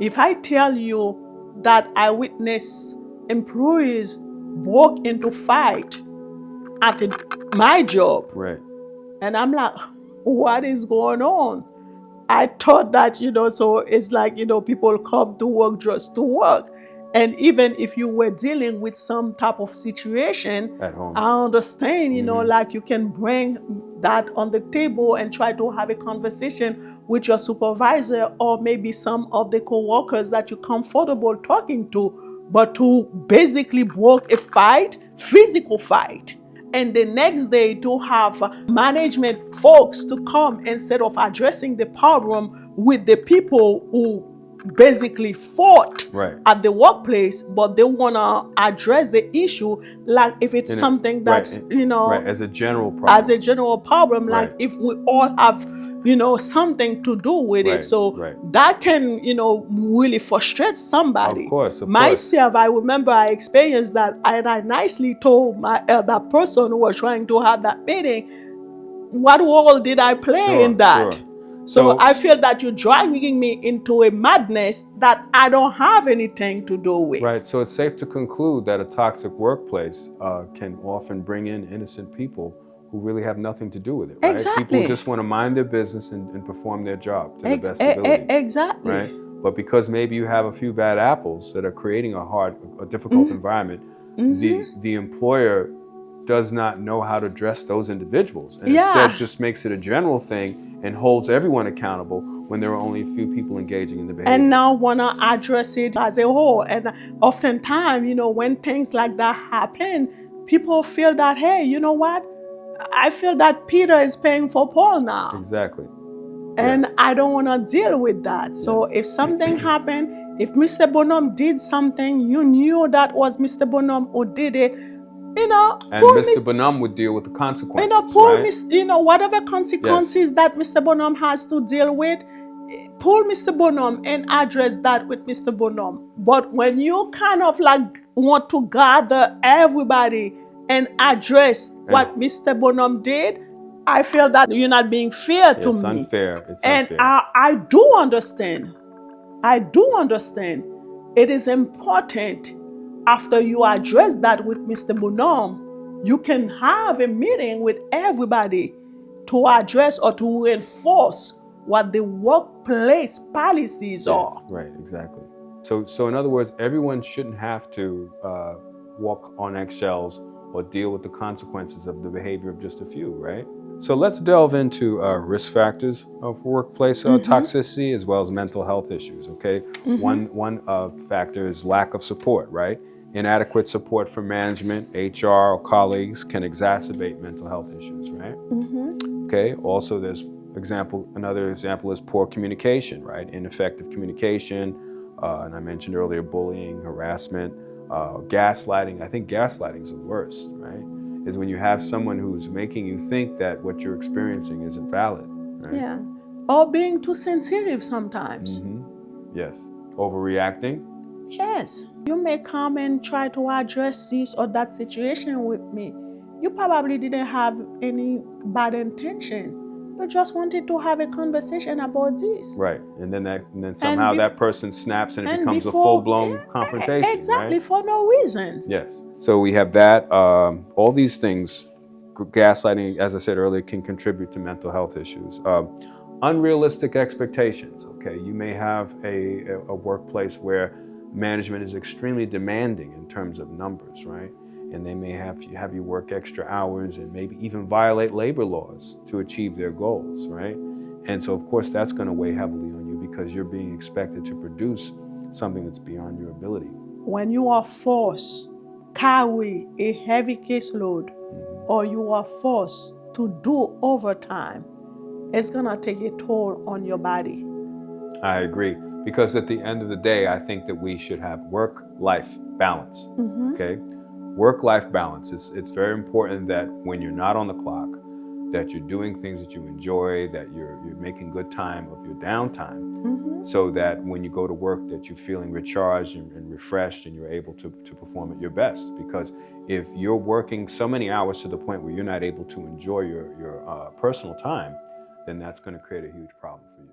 If I tell you that I witnessed employees walk into fight at my job, Right. and I'm like, what is going on? I thought that, so it's like, people come to work just to work. And even if you were dealing with some type of situation, At home. I understand, Mhm. like you can bring that on the table and try to have a conversation with your supervisor or maybe some of the coworkers that you're comfortable talking to. But to basically break a fight, physical fight, and the next day to have management folks to come instead of addressing the problem with the people who basically fought Right. at the workplace, but they want to address the issue like if it's In it, something right. that's, Right. As a general as problem. a general problem, like Right. if we all have, something to do with it. Right. So Right. that can, really frustrate Of somebody. course. Of course. Myself, I remember I experienced that, and I nicely told that person who was trying to have that meeting, what role did I play in Sure. that? Sure. So So I feel that you're dragging me into a madness that I don't have anything to do with. right. So it's safe to conclude that a toxic workplace can often bring in innocent people who really have nothing to do with it. Right. People Exactly. just want to mind their business and perform their job to the best ability. Exactly. Right. But because maybe you have a few bad apples that are creating a difficult environment, the employer does not know how to address those individuals, and instead just makes it a general thing and holds everyone accountable when there are only a few people engaging in the behavior. And now want to address it as a whole. And oftentimes, when things like that happen, people feel that, hey, you know what? I feel that Peter is paying for Paul now. Exactly. And Yes. I don't want to deal with that. So Yes. if something happened, if Mr. Bonhomme did something, you knew that was Mr. Bonhomme who did it, And Mr. Bonhomme would deal with the consequences, right? whatever consequences that Mr. Bonhomme has to deal with, pull Mr. Bonhomme and address that with Mr. Bonhomme. But when you kind of like want to gather everybody and address what Mr. Bonhomme did, I feel that you're not being fair to It's me. unfair. It's And unfair. I do understand. I do understand. It is important after you address that with Mr. Bonhomme, you can have a meeting with everybody to address or to reinforce what the workplace policies are. Yes, right, exactly. So in other words, everyone shouldn't have to walk on eggshells or deal with the consequences of the behavior of just a few, right? So let's delve into risk factors of workplace toxicity as well as mental health issues, okay? One factor is lack of support, right? Inadequate support from management, HR, or colleagues can exacerbate mental health issues, right? Okay, also there's another example is poor communication, right? Ineffective communication, and I mentioned earlier bullying, harassment, gaslighting. I think gaslighting is the worst, right? Is when you have someone who's making you think that what you're experiencing isn't valid, right? Yeah. Or being too sensitive sometimes. Yes. Overreacting. Yes. You may come and try to address this or that situation with me. You probably didn't have any bad intention. You just wanted to have a conversation about this. Right. And then somehow that person snaps and it becomes a before- full-blown confrontation, Exactly, right? for no reasons. Yes. So we have that. All these things, gaslighting, as I said earlier, can contribute to mental health issues. Unrealistic expectations. Okay, you may have a workplace where management is extremely demanding in terms of numbers, right? And they may have you work extra hours and maybe even violate labor laws to achieve their goals, right? And so, of course, that's going to weigh heavily on you because you're being expected to produce something that's beyond your ability. When you are forced carry a heavy caseload or you are forced to do overtime, it's gonna take a toll on your body. I agree, because at the end of the day, I think that we should have work-life balance. Okay, work-life balance it's very important that when you're not on the clock, that you're doing things that you enjoy, that you're making good time of your downtime, so that when you go to work, that you're feeling recharged and refreshed, and you're able to perform at your best. Because if you're working so many hours to the point where you're not able to enjoy your personal time, then that's going to create a huge problem for you.